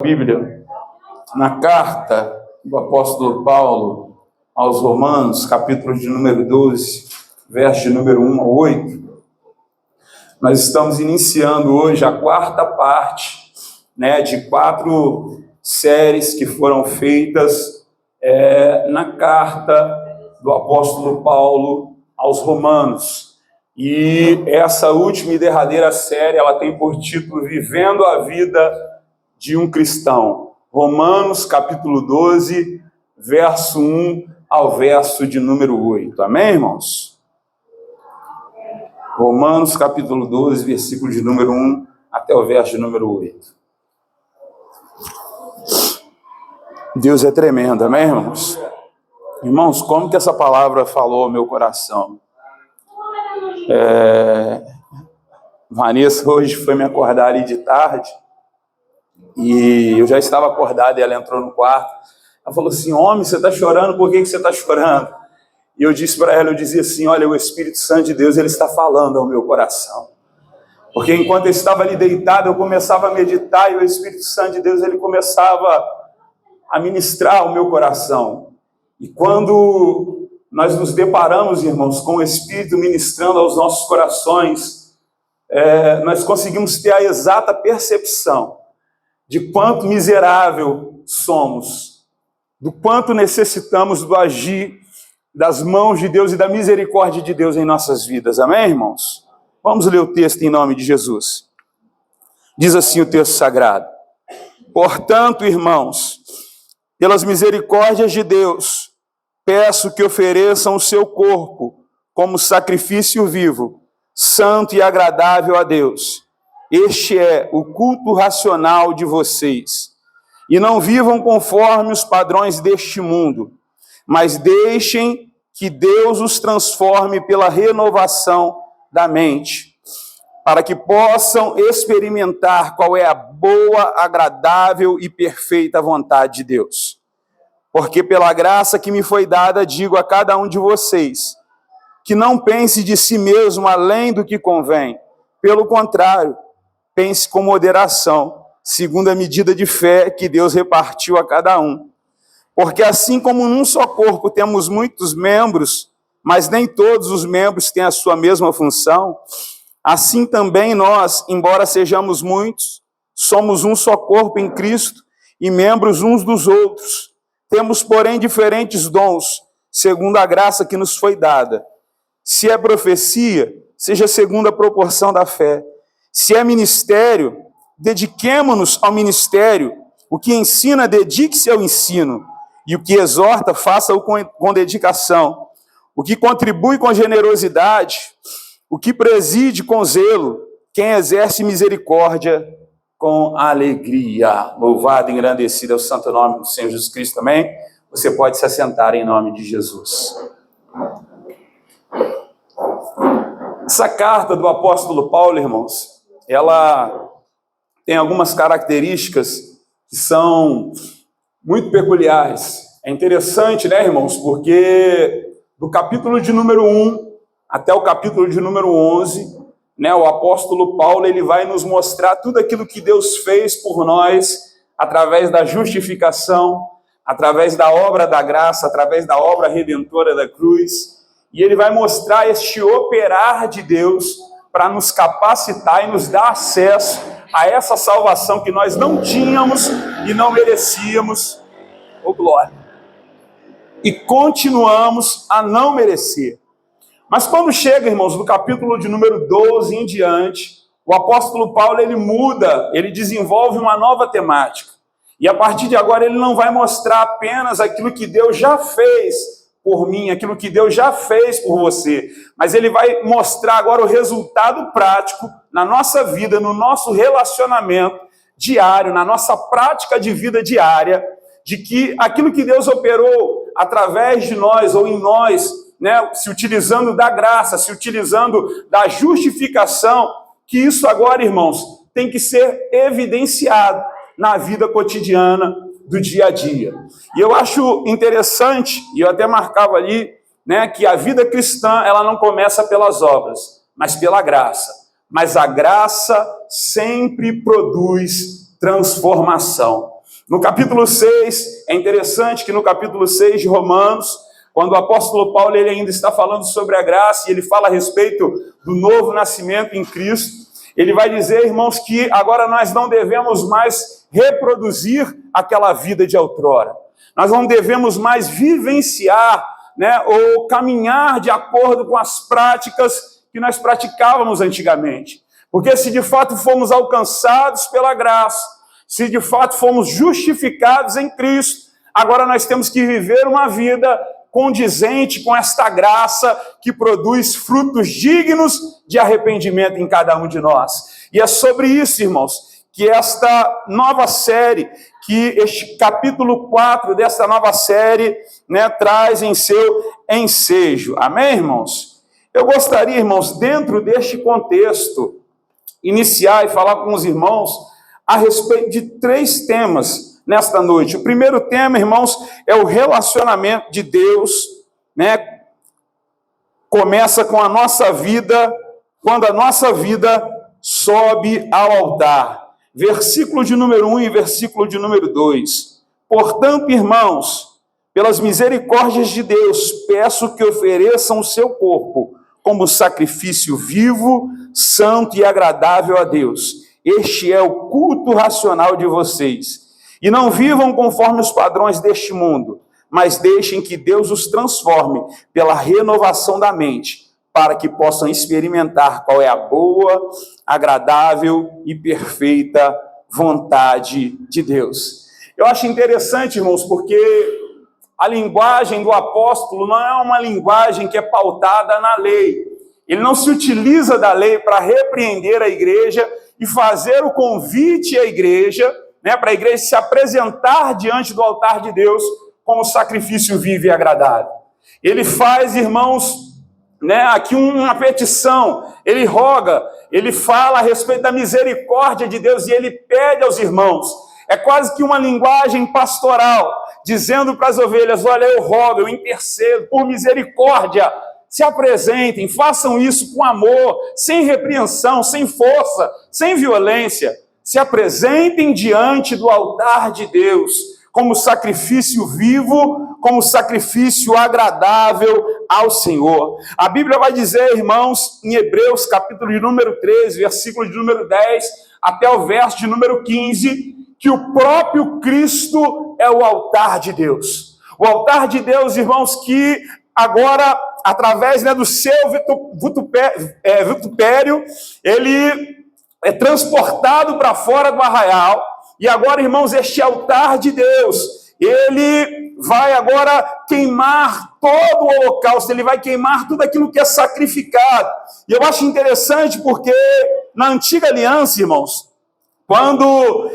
Bíblia, na carta do apóstolo Paulo aos Romanos, capítulo de número 12, verso de número 1 a 8, nós estamos iniciando hoje a quarta parte, de 4 séries que foram feitas na carta do apóstolo Paulo aos Romanos. E essa última e derradeira série, ela tem por título Vivendo a Vida de um Cristão. Romanos, capítulo 12, verso 1 ao verso de número 8. Amém, irmãos? Romanos, capítulo 12, versículo de número 1 até o verso de número 8. Deus é tremendo, amém, irmãos? Irmãos, como que essa palavra falou ao meu coração? Vanessa hoje foi me acordar ali de tarde, e eu já estava acordado e ela entrou no quarto. Ela falou assim: homem, você está chorando, por que você está chorando? E eu disse para ela, eu dizia assim: olha, o Espírito Santo de Deus, ele está falando ao meu coração. Porque enquanto eu estava ali deitado, eu começava a meditar, e o Espírito Santo de Deus, ele começava a ministrar ao meu coração. E quando nós nos deparamos, irmãos, com o Espírito ministrando aos nossos corações, nós conseguimos ter a exata percepção de quanto miserável somos, do quanto necessitamos do agir das mãos de Deus e da misericórdia de Deus em nossas vidas. Amém, irmãos? Vamos ler o texto em nome de Jesus. Diz assim o texto sagrado: portanto, irmãos, pelas misericórdias de Deus, peço que ofereçam o seu corpo como sacrifício vivo, santo e agradável a Deus. Este é o culto racional de vocês. E não vivam conforme os padrões deste mundo, mas deixem que Deus os transforme pela renovação da mente, para que possam experimentar qual é a boa, agradável e perfeita vontade de Deus. Porque pela graça que me foi dada, digo a cada um de vocês, que não pense de si mesmo além do que convém. Pelo contrário, pense com moderação, segundo a medida de fé que Deus repartiu a cada um. Porque assim como num só corpo temos muitos membros, mas nem todos os membros têm a sua mesma função, assim também nós, embora sejamos muitos, somos um só corpo em Cristo e membros uns dos outros. Temos, porém, diferentes dons, segundo a graça que nos foi dada. Se é profecia, seja segundo a proporção da fé. Se é ministério, dediquemo-nos ao ministério. O que ensina, dedique-se ao ensino. E o que exorta, faça-o com dedicação. O que contribui com generosidade, o que preside com zelo, quem exerce misericórdia com alegria. Louvado e engrandecido é o santo nome do Senhor Jesus Cristo. Amém? Você pode se assentar em nome de Jesus. Essa carta do apóstolo Paulo, irmãos, ela tem algumas características que são muito peculiares. É interessante, irmãos, porque do capítulo de número 1 até o capítulo de número 11, o apóstolo Paulo, ele vai nos mostrar tudo aquilo que Deus fez por nós, através da justificação, através da obra da graça, através da obra redentora da cruz, e ele vai mostrar este operar de Deus para nos capacitar e nos dar acesso a essa salvação que nós não tínhamos e não merecíamos. Oh, glória! E continuamos a não merecer. Mas quando chega, irmãos, no capítulo de número 12 em diante, o apóstolo Paulo, ele muda, ele desenvolve uma nova temática. E a partir de agora ele não vai mostrar apenas aquilo que Deus já fez por mim, aquilo que Deus já fez por você, mas ele vai mostrar agora o resultado prático na nossa vida, no nosso relacionamento diário, na nossa prática de vida diária, de que aquilo que Deus operou através de nós ou em nós, se utilizando da graça, se utilizando da justificação, que isso agora, irmãos, tem que ser evidenciado na vida cotidiana do dia a dia. E eu acho interessante, e eu até marcava ali, que a vida cristã, ela não começa pelas obras, mas pela graça. Mas a graça sempre produz transformação. No capítulo 6, é interessante que no capítulo 6 de Romanos, quando o apóstolo Paulo ele ainda está falando sobre a graça, e ele fala a respeito do novo nascimento em Cristo, ele vai dizer, irmãos, que agora nós não devemos mais reproduzir aquela vida de outrora. Nós não devemos mais vivenciar, ou caminhar de acordo com as práticas que nós praticávamos antigamente. Porque se de fato fomos alcançados pela graça, se de fato fomos justificados em Cristo, agora nós temos que viver uma vida condizente com esta graça que produz frutos dignos de arrependimento em cada um de nós. E é sobre isso, irmãos, que esta nova série, que este capítulo 4 desta nova série, traz em seu ensejo. Amém, irmãos? Eu gostaria, irmãos, dentro deste contexto, iniciar e falar com os irmãos a respeito de 3 temas nesta noite. O primeiro tema, irmãos, é o relacionamento de Deus, Começa com a nossa vida, quando a nossa vida sobe ao altar. Versículo de número 1 e versículo de número 2. Portanto, irmãos, pelas misericórdias de Deus, peço que ofereçam o seu corpo como sacrifício vivo, santo e agradável a Deus. Este é o culto racional de vocês. E não vivam conforme os padrões deste mundo, mas deixem que Deus os transforme pela renovação da mente, para que possam experimentar qual é a boa, agradável e perfeita vontade de Deus. Eu acho interessante, irmãos, porque a linguagem do apóstolo não é uma linguagem que é pautada na lei. Ele não se utiliza da lei para repreender a igreja e fazer o convite à igreja, para a igreja se apresentar diante do altar de Deus como sacrifício vivo e agradável. Ele faz, irmãos, aqui uma petição, ele roga, ele fala a respeito da misericórdia de Deus e ele pede aos irmãos. É quase que uma linguagem pastoral, dizendo para as ovelhas, olha, eu rogo, eu intercedo, por misericórdia, se apresentem, façam isso com amor, sem repreensão, sem força, sem violência. Se apresentem diante do altar de Deus, como sacrifício vivo, como sacrifício agradável ao Senhor. A Bíblia vai dizer, irmãos, em Hebreus, capítulo de número 13, versículo de número 10, até o verso de número 15, que o próprio Cristo é o altar de Deus. O altar de Deus, irmãos, que agora, através do seu vitupério, ele é transportado para fora do arraial. E agora, irmãos, este altar de Deus, ele vai agora queimar todo o holocausto, ele vai queimar tudo aquilo que é sacrificado. E eu acho interessante porque na antiga aliança, irmãos, quando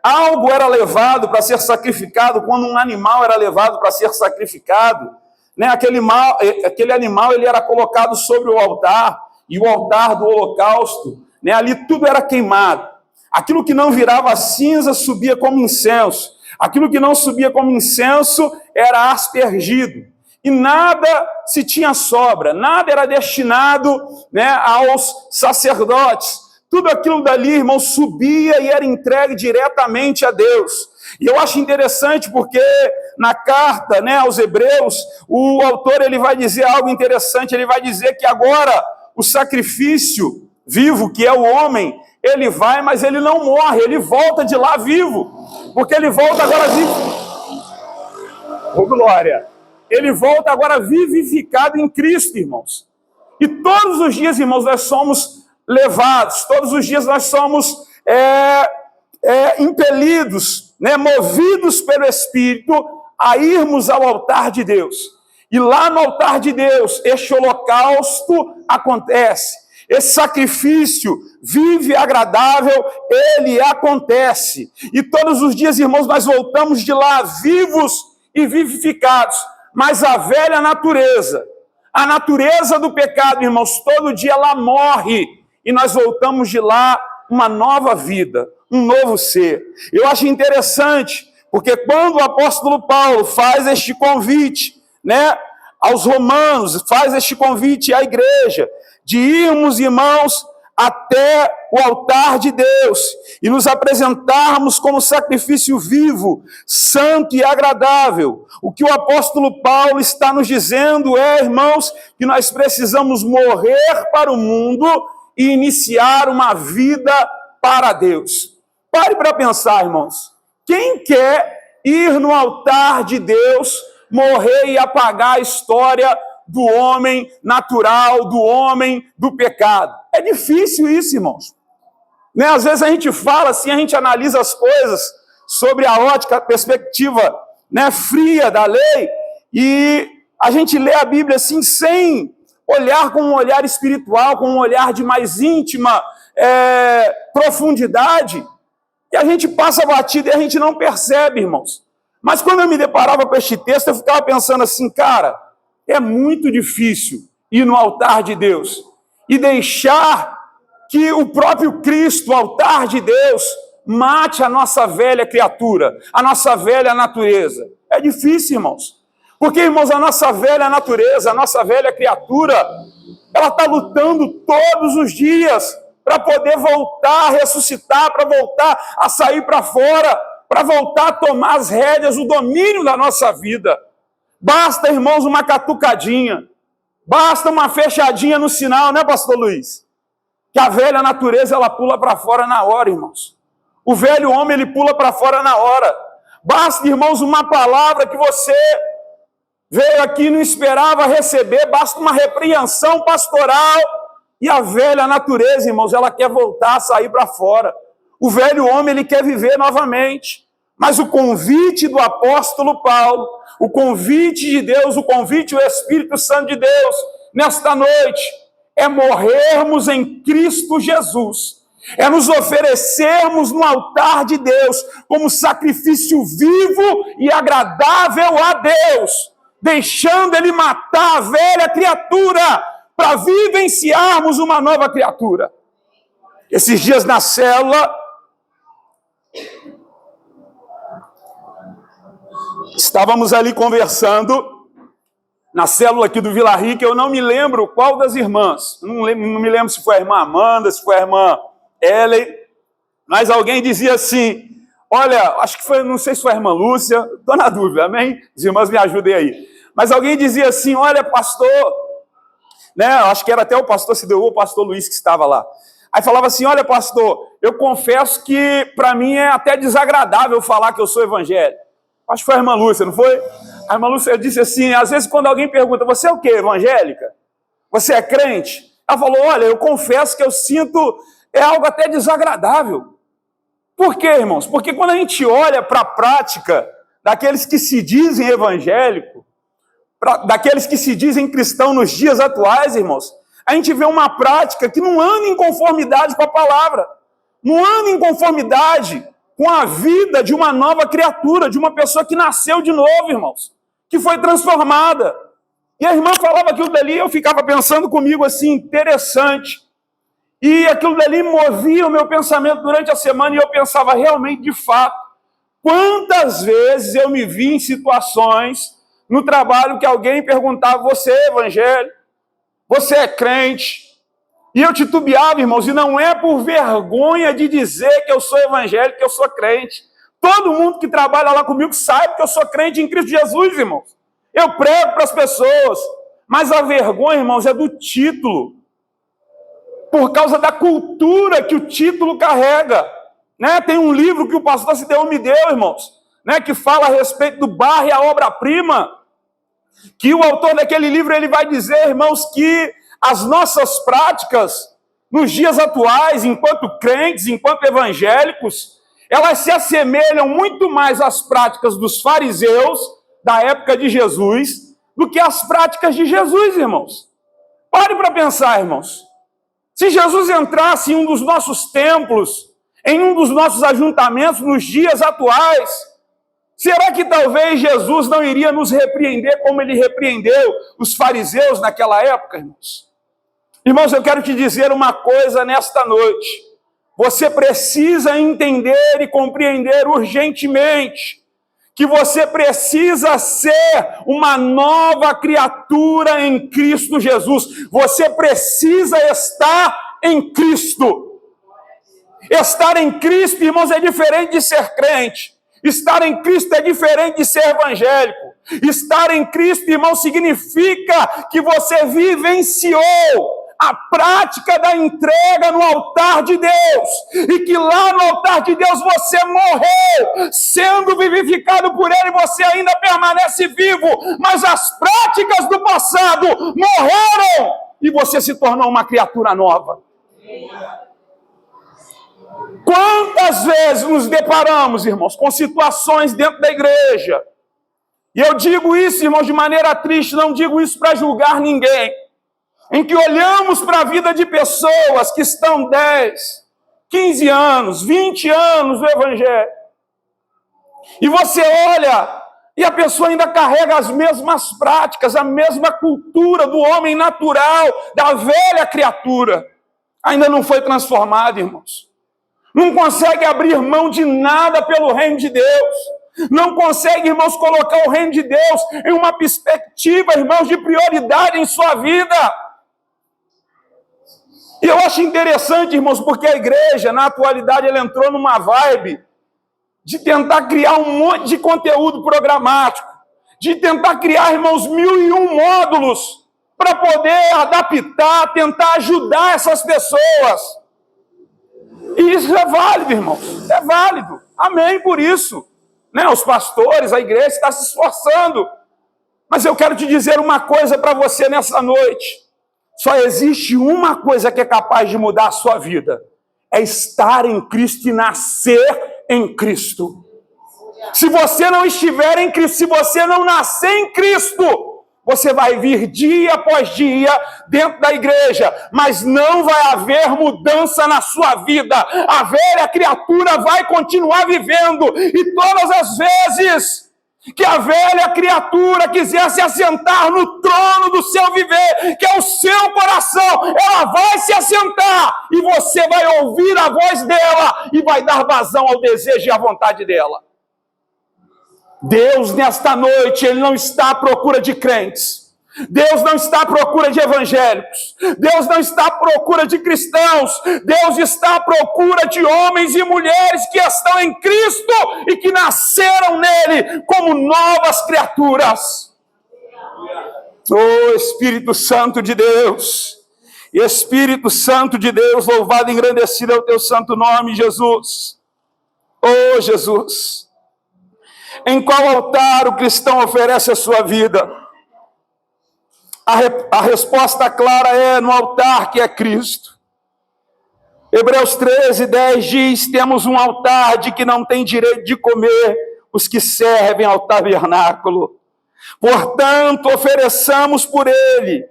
algo era levado para ser sacrificado, quando um animal era levado para ser sacrificado, aquele animal ele era colocado sobre o altar, e o altar do holocausto, ali tudo era queimado. Aquilo que não virava cinza subia como incenso. Aquilo que não subia como incenso era aspergido. E nada se tinha sobra, nada era destinado aos sacerdotes. Tudo aquilo dali, irmão, subia e era entregue diretamente a Deus. E eu acho interessante porque na carta aos Hebreus, o autor ele vai dizer algo interessante, ele vai dizer que agora o sacrifício vivo, que é o homem, ele vai, mas ele não morre, ele volta de lá vivo, porque ele volta agora vivo. Oh, glória! Ele volta agora vivificado em Cristo, irmãos. E todos os dias, irmãos, nós somos levados, todos os dias nós somos impelidos, movidos pelo Espírito a irmos ao altar de Deus. E lá no altar de Deus, este holocausto acontece. Esse sacrifício vivo e agradável, ele acontece. E todos os dias, irmãos, nós voltamos de lá vivos e vivificados. Mas a velha natureza, a natureza do pecado, irmãos, todo dia ela morre. E nós voltamos de lá uma nova vida, um novo ser. Eu acho interessante, porque quando o apóstolo Paulo faz este convite, aos romanos, faz este convite à igreja, de irmos, irmãos, até o altar de Deus e nos apresentarmos como sacrifício vivo, santo e agradável. O que o apóstolo Paulo está nos dizendo irmãos, que nós precisamos morrer para o mundo e iniciar uma vida para Deus. Pare para pensar, irmãos. Quem quer ir no altar de Deus, morrer e apagar a história do homem natural, do homem do pecado? É difícil isso, irmãos. Né? Às vezes a gente fala assim, a gente analisa as coisas sobre a ótica, a perspectiva, né, fria da lei, e a gente lê a Bíblia assim, sem olhar com um olhar espiritual, com um olhar de mais íntima profundidade, e a gente passa batido e a gente não percebe, irmãos. Mas quando eu me deparava com este texto, eu ficava pensando assim, cara, é muito difícil ir no altar de Deus e deixar que o próprio Cristo, o altar de Deus, mate a nossa velha criatura, a nossa velha natureza. É difícil, irmãos. Porque, irmãos, a nossa velha natureza, a nossa velha criatura, ela está lutando todos os dias para poder voltar a ressuscitar, para voltar a sair para fora, para voltar a tomar as rédeas, o domínio da nossa vida. Basta, irmãos, uma catucadinha, basta uma fechadinha no sinal, né, pastor Luiz? Que a velha natureza, ela pula para fora na hora, irmãos. O velho homem, ele pula para fora na hora. Basta, irmãos, uma palavra que você veio aqui e não esperava receber, basta uma repreensão pastoral, e a velha natureza, irmãos, ela quer voltar a sair para fora. O velho homem, ele quer viver novamente. Mas o convite do apóstolo Paulo, o convite de Deus, o convite do Espírito Santo de Deus, nesta noite, é morrermos em Cristo Jesus. É nos oferecermos no altar de Deus como sacrifício vivo e agradável a Deus, deixando Ele matar a velha criatura para vivenciarmos uma nova criatura. Esses dias na célula, estávamos ali conversando, na célula aqui do Vila Rica, eu não me lembro qual das irmãs, não me lembro se foi a irmã Amanda, se foi a irmã Ellen, mas alguém dizia assim, olha, acho que foi, não sei se foi a irmã Lúcia, estou na dúvida, amém? As irmãs me ajudem aí. Mas alguém dizia assim, olha, pastor, né? Acho que era até o pastor Sideu, o pastor Luiz que estava lá. Aí falava assim, olha, pastor, eu confesso que para mim é até desagradável falar que eu sou evangélico. Acho que foi a irmã Lúcia, não foi? A irmã Lúcia disse assim, às vezes quando alguém pergunta, você é o quê, evangélica? Você é crente? Ela falou, olha, eu confesso que eu sinto, é algo até desagradável. Por quê, irmãos? Porque quando a gente olha para a prática daqueles que se dizem evangélico, daqueles que se dizem cristão nos dias atuais, irmãos, a gente vê uma prática que não anda em conformidade com a palavra, não anda em conformidade com a vida de uma nova criatura, de uma pessoa que nasceu de novo, irmãos, que foi transformada. E a irmã falava aquilo dali, eu ficava pensando comigo assim, interessante. E aquilo dali movia o meu pensamento durante a semana, e eu pensava realmente, de fato, quantas vezes eu me vi em situações no trabalho que alguém perguntava, você é evangélico? Você é crente? E eu titubeava, irmãos, e não é por vergonha de dizer que eu sou evangélico, que eu sou crente. Todo mundo que trabalha lá comigo sabe que eu sou crente em Cristo Jesus, irmãos. Eu prego para as pessoas, mas a vergonha, irmãos, é do título. Por causa da cultura que o título carrega. Né? Tem um livro que o pastor Sideu me deu, irmãos, né? Que fala a respeito do barro e a obra-prima. Que o autor daquele livro ele vai dizer, irmãos, que as nossas práticas nos dias atuais, enquanto crentes, enquanto evangélicos, elas se assemelham muito mais às práticas dos fariseus da época de Jesus do que às práticas de Jesus, irmãos. Pare para pensar, irmãos. Se Jesus entrasse em um dos nossos templos, em um dos nossos ajuntamentos nos dias atuais, será que talvez Jesus não iria nos repreender como ele repreendeu os fariseus naquela época, irmãos? Irmãos, eu quero te dizer uma coisa nesta noite. Você precisa entender e compreender urgentemente que você precisa ser uma nova criatura em Cristo Jesus. Você precisa estar em Cristo. Estar em Cristo, irmãos, é diferente de ser crente. Estar em Cristo é diferente de ser evangélico. Estar em Cristo, irmão, significa que você vivenciou a prática da entrega no altar de Deus, e que lá no altar de Deus você morreu, sendo vivificado por Ele, você ainda permanece vivo, mas as práticas do passado morreram, e você se tornou uma criatura nova. Quantas vezes nos deparamos, irmãos, com situações dentro da igreja, e eu digo isso, irmãos, de maneira triste, não digo isso para julgar ninguém, em que olhamos para a vida de pessoas que estão 10, 15 anos, 20 anos no Evangelho, e você olha, e a pessoa ainda carrega as mesmas práticas, a mesma cultura do homem natural, da velha criatura, ainda não foi transformado, irmãos. Não consegue abrir mão de nada pelo reino de Deus. Não consegue, irmãos, colocar o reino de Deus em uma perspectiva, irmãos, de prioridade em sua vida. E eu acho interessante, irmãos, porque a igreja, na atualidade, ela entrou numa vibe de tentar criar um monte de conteúdo programático, de tentar criar, irmãos, 1001 módulos para poder adaptar, tentar ajudar essas pessoas. E isso é válido, irmãos, é válido. Amém por isso. Né? Os pastores, a igreja está se esforçando. Mas eu quero te dizer uma coisa para você nessa noite. Só existe uma coisa que é capaz de mudar a sua vida. É estar em Cristo e nascer em Cristo. Se você não estiver em Cristo, se você não nascer em Cristo, você vai vir dia após dia dentro da igreja, mas não vai haver mudança na sua vida. A velha criatura vai continuar vivendo, e todas as vezes que a velha criatura quiser se assentar no trono do seu viver, que é o seu coração, ela vai se assentar, e você vai ouvir a voz dela, e vai dar vazão ao desejo e à vontade dela. Deus, nesta noite, Ele não está à procura de crentes. Deus não está à procura de evangélicos. Deus não está à procura de cristãos. Deus está à procura de homens e mulheres que estão em Cristo e que nasceram nele como novas criaturas. Oh, Espírito Santo de Deus. Espírito Santo de Deus, louvado e engrandecido é o teu santo nome, Jesus. Oh, Jesus. Em qual altar o cristão oferece a sua vida? A resposta clara é no altar que é Cristo. Hebreus 13:10 diz: temos um altar de que não tem direito de comer os que servem ao tabernáculo. Portanto, ofereçamos por ele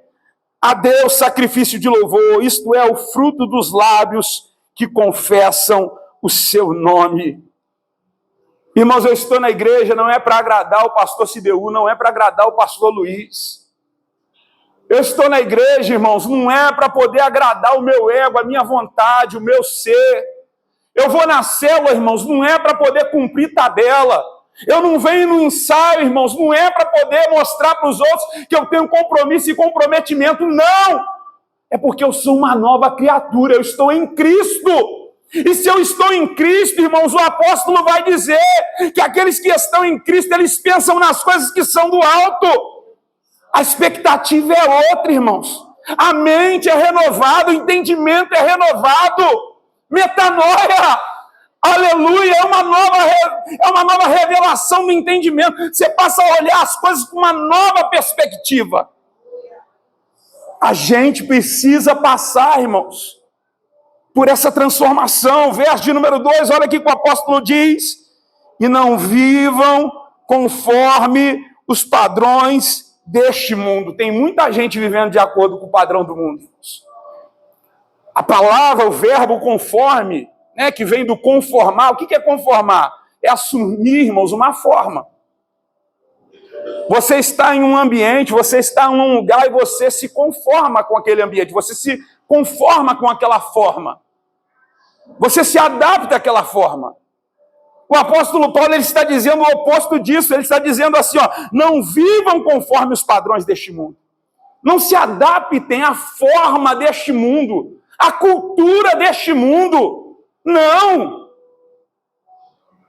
a Deus sacrifício de louvor, isto é, o fruto dos lábios que confessam o seu nome. Irmãos, eu estou na igreja não é para agradar o pastor Sideu, não é para agradar o pastor Luiz. Eu estou na igreja, irmãos, não é para poder agradar o meu ego, a minha vontade, o meu ser. Eu vou na célula, irmãos, não é para poder cumprir tabela. Eu não venho no ensaio, irmãos, não é para poder mostrar para os outros que eu tenho compromisso e comprometimento, não. É porque eu sou uma nova criatura, eu estou em Cristo. E se eu estou em Cristo, irmãos, o apóstolo vai dizer que aqueles que estão em Cristo, eles pensam nas coisas que são do alto. A expectativa é outra, irmãos. A mente é renovada, o entendimento é renovado. Metanoia, aleluia, é uma nova revelação do entendimento. Você passa a olhar as coisas com uma nova perspectiva. A gente precisa passar, irmãos, por essa transformação. Verso de número 2, olha aqui que o apóstolo diz: e não vivam conforme os padrões deste mundo. Tem muita gente vivendo de acordo com o padrão do mundo. A palavra, o verbo conforme, né, que vem do conformar. O que é conformar? É assumir, irmãos, uma forma. Você está em um ambiente, você está em um lugar e você se conforma com aquele ambiente, você se conforma com aquela forma. Você se adapta àquela forma. O apóstolo Paulo, ele está dizendo o oposto disso. Ele está dizendo assim, ó, não vivam conforme os padrões deste mundo. Não se adaptem à forma deste mundo, a cultura deste mundo. Não!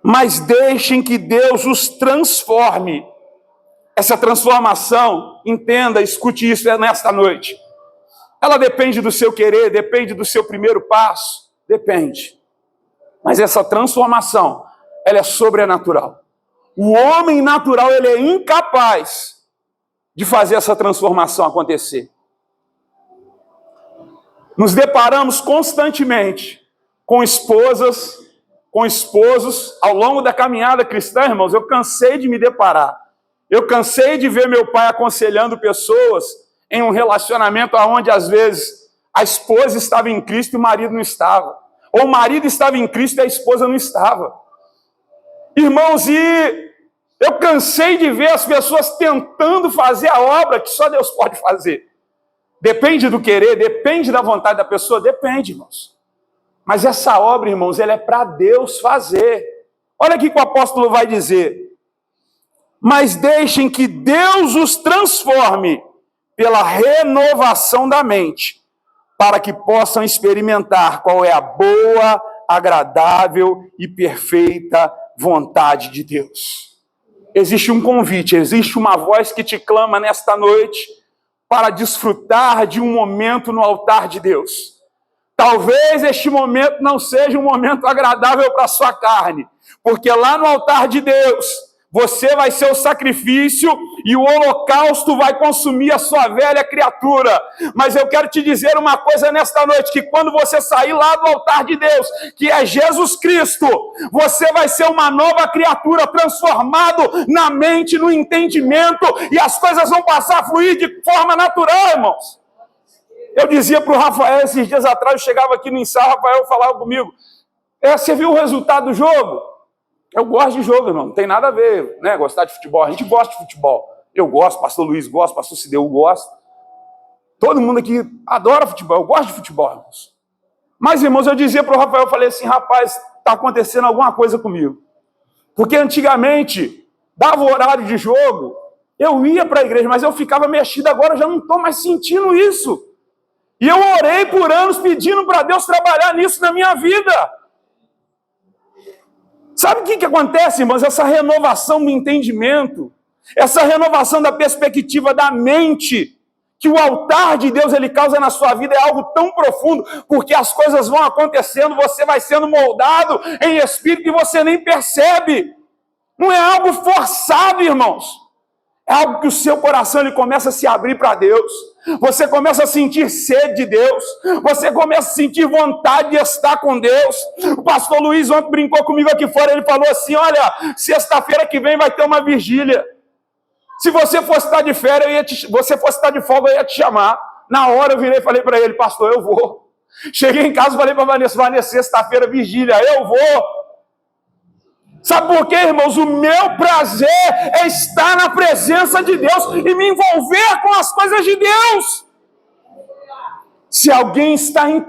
Mas deixem que Deus os transforme. Essa transformação, entenda, escute isso nesta noite. Ela depende do seu querer, depende do seu primeiro passo, depende. Mas essa transformação, ela é sobrenatural. O homem natural, ele é incapaz de fazer essa transformação acontecer. Nos deparamos constantemente com esposas, com esposos, ao longo da caminhada cristã, irmãos, eu cansei de me deparar. Eu cansei de ver meu pai aconselhando pessoas em um relacionamento onde, às vezes, a esposa estava em Cristo e o marido não estava. Ou o marido estava em Cristo e a esposa não estava. Irmãos, e eu cansei de ver as pessoas tentando fazer a obra que só Deus pode fazer. Depende do querer, depende da vontade da pessoa, depende, irmãos. Mas essa obra, irmãos, ela é para Deus fazer. Olha aqui que o apóstolo vai dizer. Mas deixem que Deus os transforme pela renovação da mente, para que possam experimentar qual é a boa, agradável e perfeita vontade de Deus. Existe um convite, existe uma voz que te clama nesta noite para desfrutar de um momento no altar de Deus. Talvez este momento não seja um momento agradável para a sua carne, porque lá no altar de Deus, você vai ser o sacrifício e o holocausto vai consumir a sua velha criatura. Mas eu quero te dizer uma coisa nesta noite, que quando você sair lá do altar de Deus, que é Jesus Cristo, você vai ser uma nova criatura, transformado na mente, no entendimento, e as coisas vão passar a fluir de forma natural, irmãos. Eu dizia para o Rafael, esses dias atrás, eu chegava aqui no ensaio, o Rafael falava comigo, você viu o resultado do jogo? Eu gosto de jogo, irmão, não tem nada a ver, né? Gostar de futebol, a gente gosta de futebol. Eu gosto, pastor Luiz gosta, pastor Cideu gosta. Todo mundo aqui adora futebol, eu gosto de futebol, irmãos. Mas, irmãos, eu dizia para o Rafael, eu falei assim, rapaz, está acontecendo alguma coisa comigo. Porque antigamente, dava o horário de jogo, eu ia para a igreja, mas eu ficava mexido, agora eu já não estou mais sentindo isso. E eu orei por anos pedindo para Deus trabalhar nisso na minha vida. Sabe o que acontece, irmãos? Essa renovação do entendimento, essa renovação da perspectiva da mente, que o altar de Deus ele causa na sua vida, é algo tão profundo, porque as coisas vão acontecendo, você vai sendo moldado em espírito e você nem percebe. Não é algo forçado, irmãos. É algo que o seu coração ele começa a se abrir para Deus. Você começa a sentir sede de Deus. Você começa a sentir vontade de estar com Deus. O pastor Luiz ontem brincou comigo aqui fora. Ele falou assim, olha, sexta-feira que vem vai ter uma vigília. Se você fosse estar de férias, você fosse estar de folga, eu ia te chamar. Na hora eu virei e falei para ele, pastor, eu vou. Cheguei em casa e falei para Vanessa, sexta-feira vigília, eu vou. Sabe por quê, irmãos? O meu prazer é estar na presença de Deus e me envolver com as coisas de Deus. Se alguém está em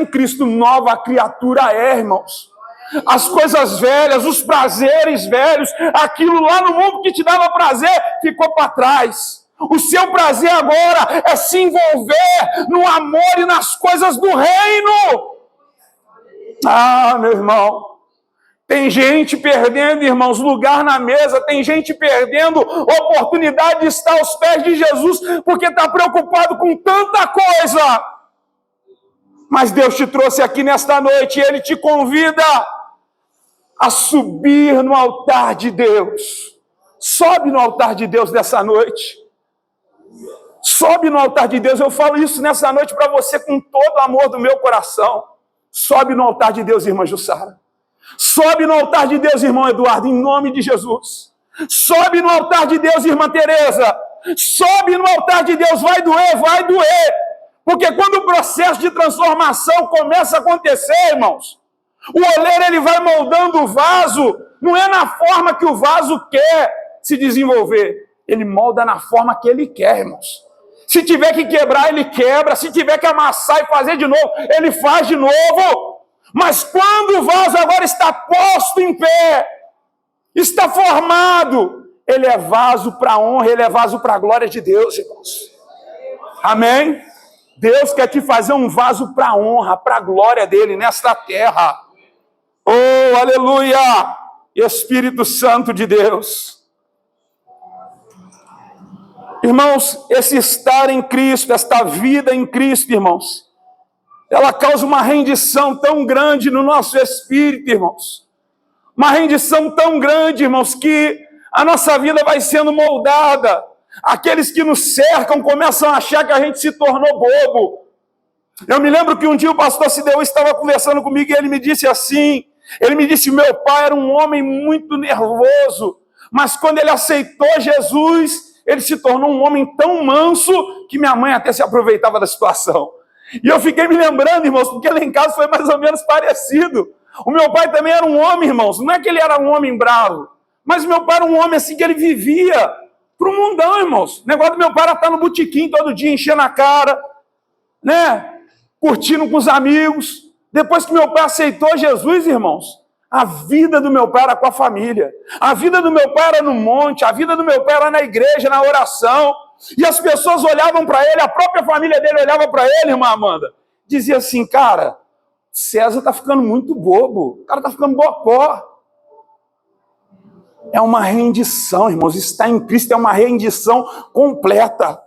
Cristo, nova criatura é, irmãos. As coisas velhas, os prazeres velhos, aquilo lá no mundo que te dava prazer, ficou para trás. O seu prazer agora é se envolver no amor e nas coisas do reino. Ah, meu irmão, tem gente perdendo, irmãos, lugar na mesa, tem gente perdendo oportunidade de estar aos pés de Jesus, porque está preocupado com tanta coisa. Mas Deus te trouxe aqui nesta noite e Ele te convida a subir no altar de Deus. Sobe no altar de Deus nessa noite. Sobe no altar de Deus. Eu falo isso nessa noite para você com todo o amor do meu coração. Sobe no altar de Deus, irmã Jussara. Sobe no altar de Deus, irmão Eduardo, em nome de Jesus. Sobe no altar de Deus, irmã Tereza. Sobe no altar de Deus, vai doer, vai doer. Porque quando o processo de transformação começa a acontecer, irmãos, o oleiro ele vai moldando o vaso, não é na forma que o vaso quer se desenvolver. Ele molda na forma que ele quer, irmãos. Se tiver que quebrar, ele quebra. Se tiver que amassar e fazer de novo, ele faz de novo. Mas quando o vaso agora está posto em pé, está formado, ele é vaso para a honra, ele é vaso para a glória de Deus, irmãos. Amém? Deus quer te fazer um vaso para a honra, para a glória dele nesta terra. Oh, aleluia! Espírito Santo de Deus. Irmãos, esse estar em Cristo, esta vida em Cristo, irmãos, ela causa uma rendição tão grande no nosso espírito, irmãos. Uma rendição tão grande, irmãos, que a nossa vida vai sendo moldada. Aqueles que nos cercam começam a achar que a gente se tornou bobo. Eu me lembro que um dia o pastor Sideu estava conversando comigo e ele me disse assim, meu pai era um homem muito nervoso, mas quando ele aceitou Jesus, ele se tornou um homem tão manso que minha mãe até se aproveitava da situação. E eu fiquei me lembrando, irmãos, porque lá em casa foi mais ou menos parecido. O meu pai também era um homem, irmãos, não é que ele era um homem bravo, mas meu pai era um homem assim que ele vivia pro mundão, irmãos. O negócio do meu pai era estar no botequim todo dia, enchendo a cara, né? Curtindo com os amigos. Depois que meu pai aceitou Jesus, irmãos, a vida do meu pai era com a família. A vida do meu pai era no monte, a vida do meu pai era na igreja, na oração. E as pessoas olhavam para ele, a própria família dele olhava para ele, irmã Amanda, dizia assim, cara, César está ficando muito bobo, o cara está ficando bocó. É uma rendição, irmãos, estar em Cristo é uma rendição completa.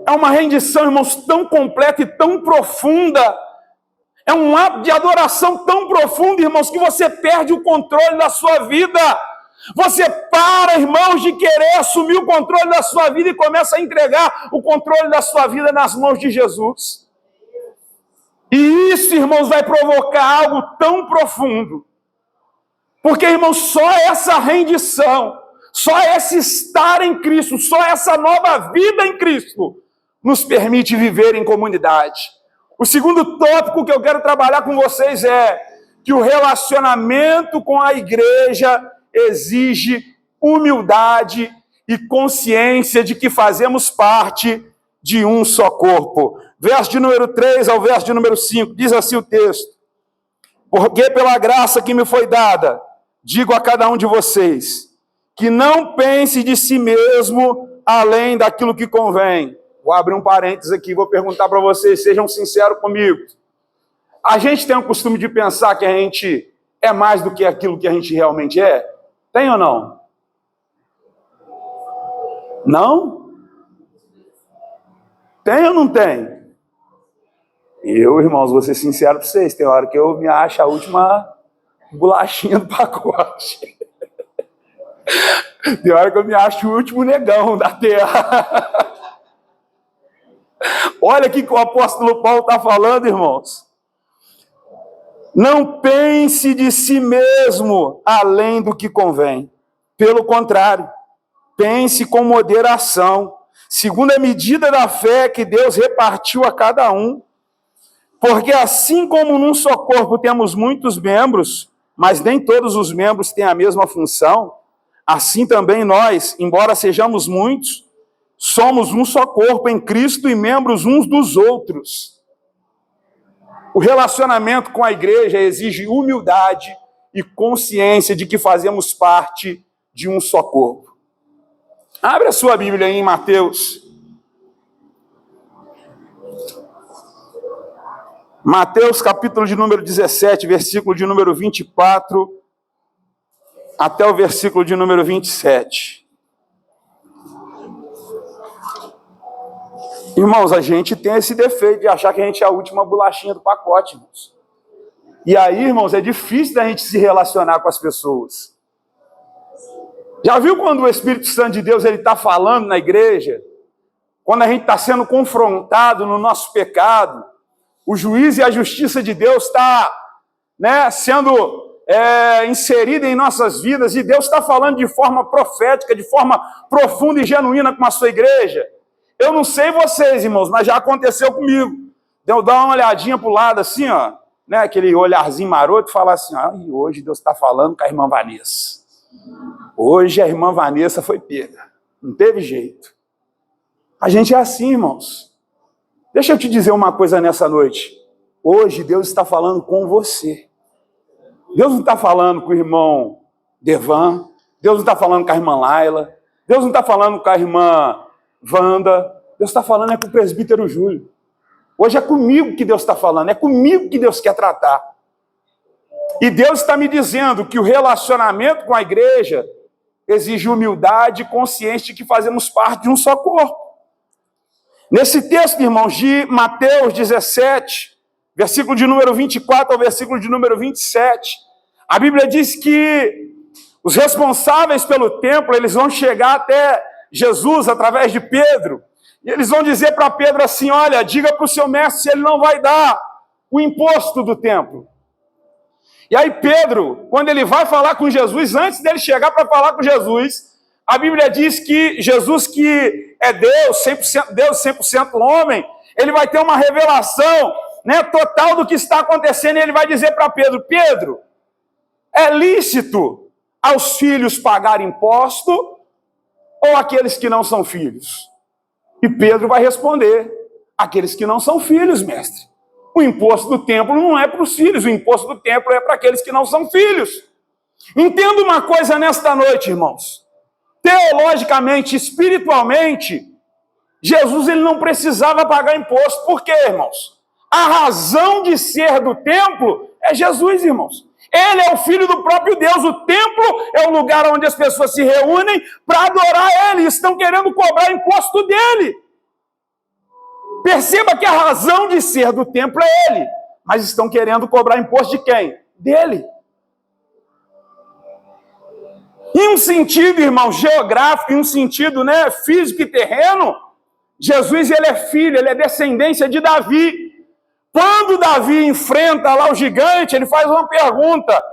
É uma rendição, irmãos, tão completa e tão profunda. É um ato de adoração tão profundo, irmãos, que você perde o controle da sua vida. Você para, irmãos, de querer assumir o controle da sua vida e começa a entregar o controle da sua vida nas mãos de Jesus. E isso, irmãos, vai provocar algo tão profundo. Porque, irmãos, só essa rendição, só esse estar em Cristo, só essa nova vida em Cristo nos permite viver em comunidade. O segundo tópico que eu quero trabalhar com vocês é que o relacionamento com a igreja exige humildade e consciência de que fazemos parte de um só corpo. Verso de número 3 ao verso de número 5, diz assim o texto: porque pela graça que me foi dada, digo a cada um de vocês, que não pense de si mesmo além daquilo que convém. Vou abrir um parênteses aqui, vou perguntar para vocês, sejam sinceros comigo. A gente tem o costume de pensar que a gente é mais do que aquilo que a gente realmente é? Tem ou não? Não? Tem ou não tem? Eu, irmãos, vou ser sincero para vocês, tem hora que eu me acho a última bolachinha do pacote. Tem hora que eu me acho o último negão da terra. Olha o que o apóstolo Paulo está falando, irmãos. Não pense de si mesmo além do que convém. Pelo contrário, pense com moderação, segundo a medida da fé que Deus repartiu a cada um. Porque assim como num só corpo temos muitos membros, mas nem todos os membros têm a mesma função, assim também nós, embora sejamos muitos, somos um só corpo em Cristo e membros uns dos outros. O relacionamento com a igreja exige humildade e consciência de que fazemos parte de um só corpo. Abre a sua Bíblia aí em Mateus. Mateus, capítulo de número 17, versículo de número 24, até o versículo de número 27. Irmãos, a gente tem esse defeito de achar que a gente é a última bolachinha do pacote, irmãos. E aí, irmãos, é difícil da gente se relacionar com as pessoas. Já viu quando o Espírito Santo de Deus está falando na igreja? Quando a gente está sendo confrontado no nosso pecado, o juízo e a justiça de Deus está, sendo inserida em nossas vidas, e Deus está falando de forma profética, de forma profunda e genuína com a sua igreja. Eu não sei vocês, irmãos, mas já aconteceu comigo. Eu dar uma olhadinha para o lado assim, ó, aquele olharzinho maroto, e falar assim, hoje Deus está falando com a irmã Vanessa. Hoje a irmã Vanessa foi pega. Não teve jeito. A gente é assim, irmãos. Deixa eu te dizer uma coisa nessa noite. Hoje Deus está falando com você. Deus não está falando com o irmão Devan. Deus não está falando com a irmã Laila. Deus não está falando com a irmã Wanda. Deus Deus está falando é com o presbítero Júlio. Hoje é comigo que Deus está falando, é comigo que Deus quer tratar. E Deus está me dizendo que o relacionamento com a igreja exige humildade e consciência de que fazemos parte de um só corpo. Nesse texto, irmãos, de Mateus 17, versículo de número 24 ao versículo de número 27, a Bíblia diz que os responsáveis pelo templo, eles vão chegar até Jesus através de Pedro, e eles vão dizer para Pedro assim, olha, diga para o seu mestre se ele não vai dar o imposto do templo. E aí Pedro, quando ele vai falar com Jesus, antes dele chegar para falar com Jesus, a Bíblia diz que Jesus, que é Deus, 100% homem, ele vai ter uma revelação, né, total do que está acontecendo, e ele vai dizer para Pedro, Pedro, é lícito aos filhos pagar imposto ou aqueles que não são filhos? E Pedro vai responder, aqueles que não são filhos, mestre. O imposto do templo não é para os filhos, o imposto do templo é para aqueles que não são filhos. Entenda uma coisa nesta noite, irmãos. Teologicamente, espiritualmente, Jesus ele não precisava pagar imposto. Por quê, irmãos? A razão de ser do templo é Jesus, irmãos. Ele é o Filho do próprio Deus. O templo é o lugar onde as pessoas se reúnem para adorar Ele. Estão querendo cobrar imposto dele. Perceba que a razão de ser do templo é Ele. Mas estão querendo cobrar imposto de quem? Dele. Em um sentido, irmão, geográfico, em um sentido, né, físico e terreno, Jesus ele é filho, ele é descendência de Davi. Quando Davi enfrenta lá o gigante, ele faz uma pergunta.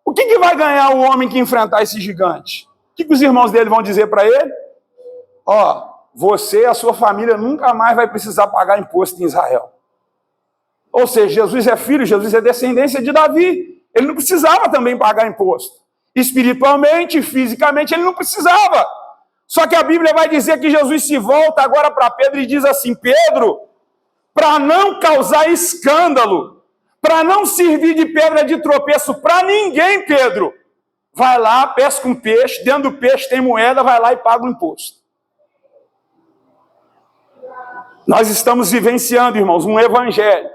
O que vai ganhar o homem que enfrentar esse gigante? O que os irmãos dele vão dizer para ele? Ó, você e a sua família nunca mais vai precisar pagar imposto em Israel. Ou seja, Jesus é filho, Jesus é descendência de Davi. Ele não precisava também pagar imposto. Espiritualmente, fisicamente, ele não precisava. Só que a Bíblia vai dizer que Jesus se volta agora para Pedro e diz assim, Pedro, para não causar escândalo, para não servir de pedra de tropeço para ninguém, Pedro, vai lá, pesca um peixe, dentro do peixe tem moeda, vai lá e paga o imposto. Nós estamos vivenciando, irmãos, um evangelho,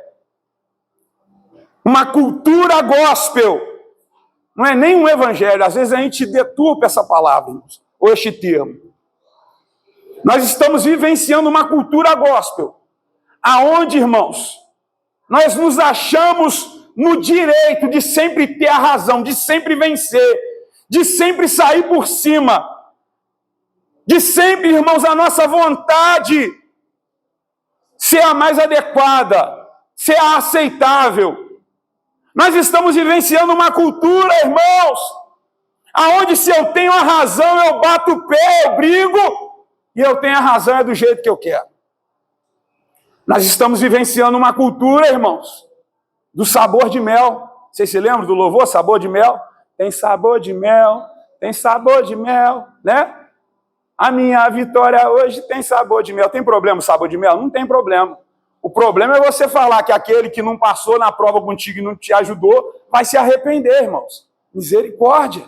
uma cultura gospel. Não é nem um evangelho, às vezes a gente deturpa essa palavra, irmãos, ou este termo. Nós estamos vivenciando uma cultura gospel, aonde, irmãos, nós nos achamos no direito de sempre ter a razão, de sempre vencer, de sempre sair por cima, de sempre, irmãos, a nossa vontade ser a mais adequada, ser a aceitável. Nós estamos vivenciando uma cultura, irmãos, aonde se eu tenho a razão, eu bato o pé, eu brigo, e eu tenho a razão é do jeito que eu quero. Nós estamos vivenciando uma cultura, irmãos, do sabor de mel. Vocês se lembram do louvor, sabor de mel? Tem sabor de mel, né? A minha vitória hoje tem sabor de mel. Tem problema o sabor de mel? Não tem problema. O problema é você falar que aquele que não passou na prova contigo e não te ajudou, vai se arrepender, irmãos. Misericórdia.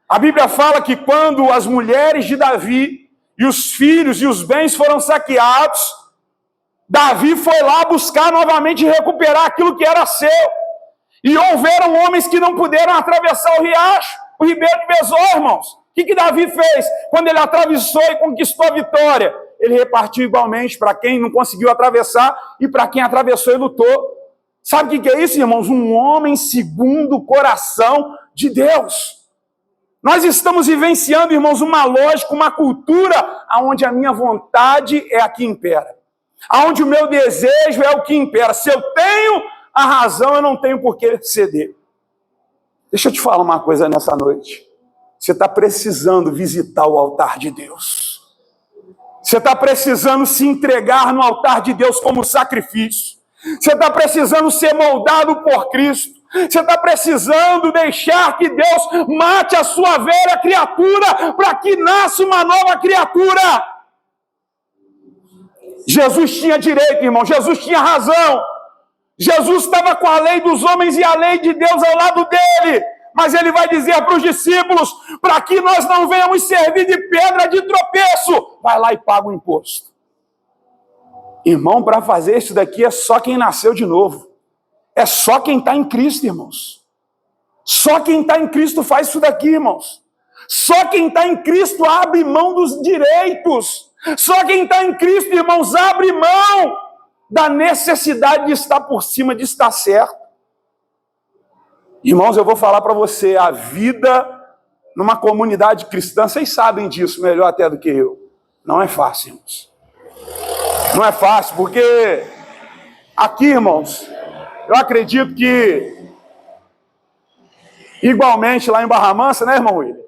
A Bíblia fala que quando as mulheres de Davi e os filhos e os bens foram saqueados, Davi foi lá buscar novamente e recuperar aquilo que era seu. E houveram homens que não puderam atravessar o riacho, o ribeiro de Besor, irmãos. O que Davi fez quando ele atravessou e conquistou a vitória? Ele repartiu igualmente para quem não conseguiu atravessar e para quem atravessou e lutou. Sabe o que é isso, irmãos? Um homem segundo o coração de Deus. Nós estamos vivenciando, irmãos, uma lógica, uma cultura onde a minha vontade é a que impera. Onde o meu desejo é o que impera. Se eu tenho a razão, eu não tenho por que ceder. Deixa eu te falar uma coisa nessa noite. Você está precisando visitar o altar de Deus. Você está precisando se entregar no altar de Deus como sacrifício. Você está precisando ser moldado por Cristo. Você está precisando deixar que Deus mate a sua velha criatura para que nasça uma nova criatura. Jesus tinha direito, irmão. Jesus tinha razão. Jesus estava com a lei dos homens e a lei de Deus ao lado dele. Mas ele vai dizer para os discípulos, para que nós não venhamos servir de pedra de tropeço, vai lá e paga o imposto. Irmão, para fazer isso daqui é só quem nasceu de novo. É só quem está em Cristo, irmãos. Só quem está em Cristo faz isso daqui, irmãos. Só quem está em Cristo abre mão dos direitos. Só quem está em Cristo, irmãos, abre mão da necessidade de estar por cima, de estar certo. Irmãos, eu vou falar para você, a vida numa comunidade cristã, vocês sabem disso melhor até do que eu. Não é fácil, irmãos. Não é fácil, porque aqui, irmãos, eu acredito que igualmente lá em Barra Mansa, né, irmão William?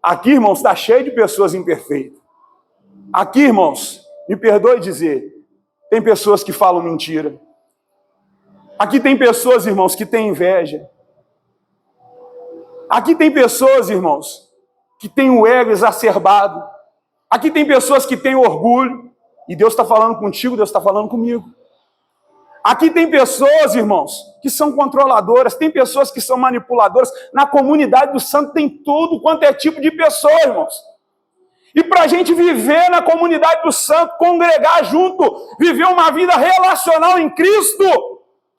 Aqui, irmãos, está cheio de pessoas imperfeitas. Aqui, irmãos, me perdoe dizer, tem pessoas que falam mentira. Aqui tem pessoas, irmãos, que têm inveja. Aqui tem pessoas, irmãos, que têm o ego exacerbado. Aqui tem pessoas que têm orgulho. E Deus está falando contigo, Deus está falando comigo. Aqui tem pessoas, irmãos, que são controladoras, tem pessoas que são manipuladoras. Na comunidade do santo tem tudo quanto é tipo de pessoa, irmãos. E para a gente viver na comunidade do santo, congregar junto, viver uma vida relacional em Cristo,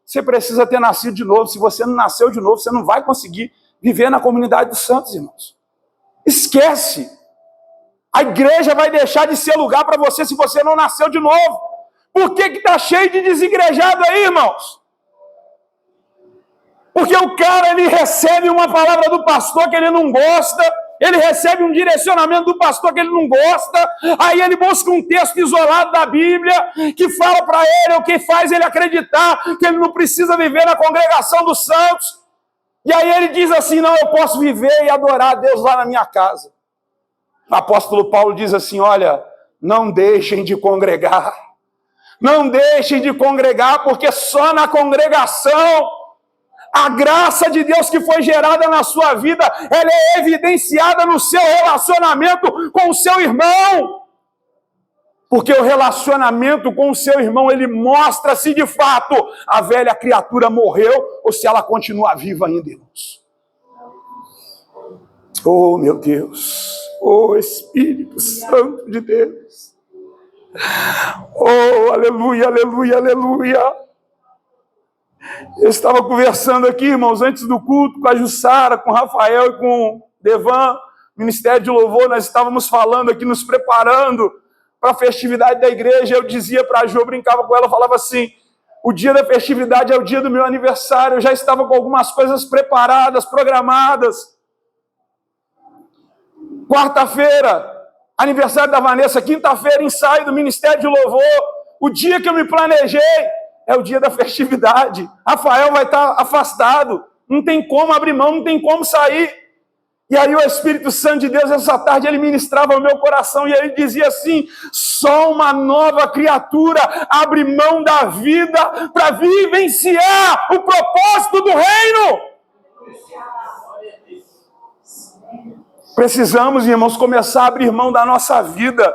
você precisa ter nascido de novo. Se você não nasceu de novo, você não vai conseguir viver na comunidade dos santos, irmãos. Esquece. A igreja vai deixar de ser lugar para você se você não nasceu de novo. Por que está cheio de desigrejado aí, irmãos? Porque o cara, ele recebe uma palavra do pastor que ele não gosta, ele recebe um direcionamento do pastor que ele não gosta, aí ele busca um texto isolado da Bíblia que fala para ele, o que faz ele acreditar que ele não precisa viver na congregação dos santos. E aí ele diz assim, não, eu posso viver e adorar a Deus lá na minha casa. O apóstolo Paulo diz assim, olha, não deixem de congregar. Não deixem de congregar, porque só na congregação a graça de Deus que foi gerada na sua vida, ela é evidenciada no seu relacionamento com o seu irmão. Porque o relacionamento com o seu irmão, ele mostra se de fato a velha criatura morreu ou se ela continua viva ainda, irmãos. Oh, meu Deus. Oh, Espírito Santo de Deus. Oh, aleluia, aleluia, aleluia. Eu estava conversando aqui, irmãos, antes do culto, com a Jussara, com o Rafael e com o Devan, Ministério de Louvor, nós estávamos falando aqui, nos preparando para a festividade da igreja. Eu dizia para a Jo, eu brincava com ela, falava assim, o dia da festividade é o dia do meu aniversário, eu já estava com algumas coisas preparadas, programadas. Quarta-feira, aniversário da Vanessa, quinta-feira, ensaio do Ministério de Louvor. O dia que eu me planejei é o dia da festividade. Rafael vai estar afastado, não tem como abrir mão, não tem como sair. E aí o Espírito Santo de Deus, essa tarde, ele ministrava o meu coração e ele dizia assim, só uma nova criatura abre mão da vida para vivenciar o propósito do reino. Precisamos, irmãos, começar a abrir mão da nossa vida,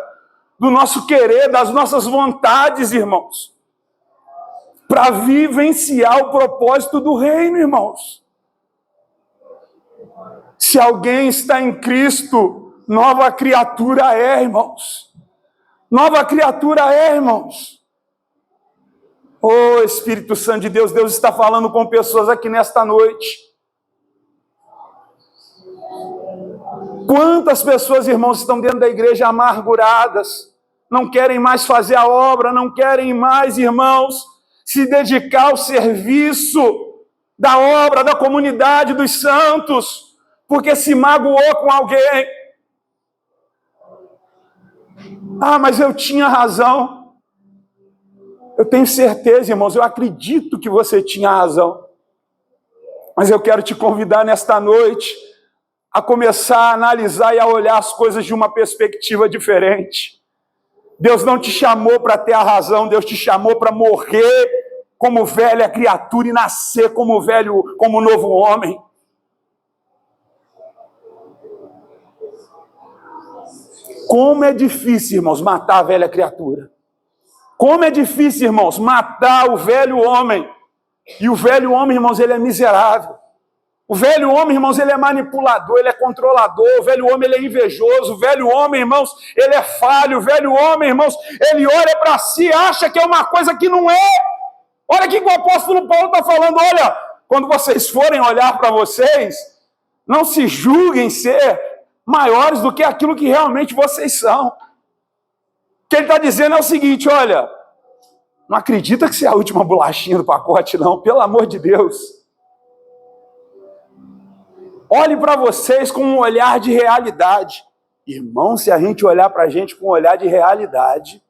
do nosso querer, das nossas vontades, irmãos, para vivenciar o propósito do reino, irmãos. Se alguém está em Cristo, nova criatura é, irmãos. Nova criatura é, irmãos. Oh, Espírito Santo de Deus, Deus está falando com pessoas aqui nesta noite. Quantas pessoas, irmãos, estão dentro da igreja amarguradas, não querem mais fazer a obra, não querem mais, irmãos, se dedicar ao serviço da obra, da comunidade dos santos, porque se magoou com alguém. Ah, mas eu tinha razão. Eu tenho certeza, irmãos, eu acredito que você tinha razão. Mas eu quero te convidar nesta noite a começar a analisar e a olhar as coisas de uma perspectiva diferente. Deus não te chamou para ter a razão, Deus te chamou para morrer como velha criatura e nascer como novo homem. Como é difícil, irmãos, matar a velha criatura. Como é difícil, irmãos, matar o velho homem. E o velho homem, irmãos, ele é miserável. O velho homem, irmãos, ele é manipulador, ele é controlador. O velho homem, ele é invejoso. O velho homem, irmãos, ele é falho. O velho homem, irmãos, ele olha para si, acha que é uma coisa que não é. Olha aqui que o apóstolo Paulo está falando. Olha, quando vocês forem olhar para vocês, não se julguem ser maiores do que aquilo que realmente vocês são. O que ele está dizendo é o seguinte, olha, não acredita que você é a última bolachinha do pacote, não, pelo amor de Deus. Olhe para vocês com um olhar de realidade. Irmão, se a gente olhar para a gente com um olhar de realidade...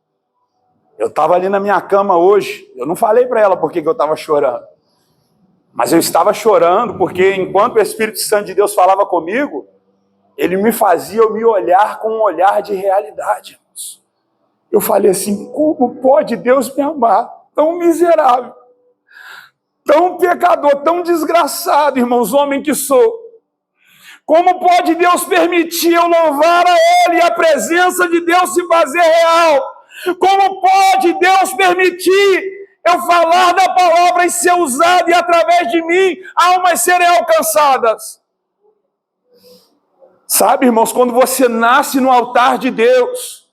Eu estava ali na minha cama hoje, eu não falei para ela por que eu estava chorando. Mas eu estava chorando porque enquanto o Espírito Santo de Deus falava comigo, ele me fazia eu me olhar com um olhar de realidade. Irmãos. Eu falei assim, como pode Deus me amar? Tão miserável, tão pecador, tão desgraçado, irmãos, homem que sou. Como pode Deus permitir eu louvar a Ele e a presença de Deus se fazer real? Como pode Deus permitir eu falar da palavra e ser usado e através de mim almas serem alcançadas? Sabe, irmãos, quando você nasce no altar de Deus,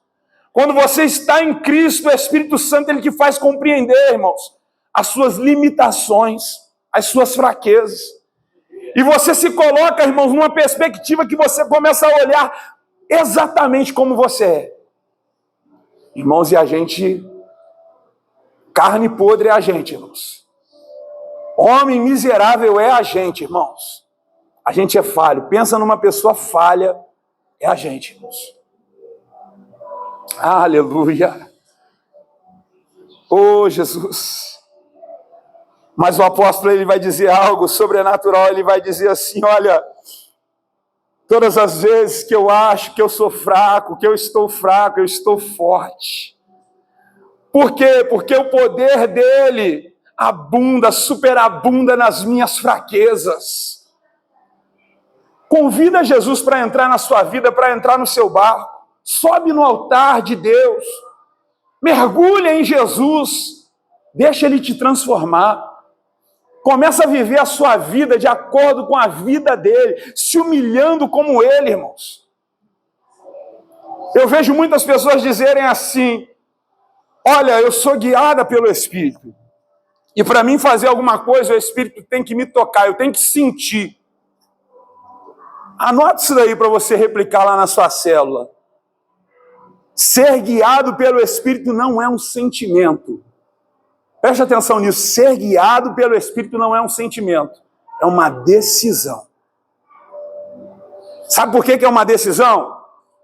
quando você está em Cristo, o Espírito Santo ele que faz compreender, irmãos, as suas limitações, as suas fraquezas. E você se coloca, irmãos, numa perspectiva que você começa a olhar exatamente como você é. Irmãos, e a gente, carne podre é a gente, irmãos. Homem miserável é a gente, irmãos. A gente é falho. Pensa numa pessoa falha, é a gente, irmãos. Aleluia. Oh, Jesus. Mas o apóstolo, ele vai dizer algo sobrenatural, ele vai dizer assim, olha... Todas as vezes que eu acho que eu sou fraco, que eu estou fraco, eu estou forte. Por quê? Porque o poder dele abunda, superabunda nas minhas fraquezas. Convida Jesus para entrar na sua vida, para entrar no seu barco. Sobe no altar de Deus. Mergulha em Jesus. Deixa ele te transformar. Começa a viver a sua vida de acordo com a vida dele, se humilhando como ele, irmãos. Eu vejo muitas pessoas dizerem assim, olha, eu sou guiada pelo Espírito. E para mim fazer alguma coisa, o Espírito tem que me tocar, eu tenho que sentir. Anote isso daí para você replicar lá na sua célula. Ser guiado pelo Espírito não é um sentimento. Preste atenção nisso, ser guiado pelo Espírito não é um sentimento, é uma decisão. Sabe por que é uma decisão?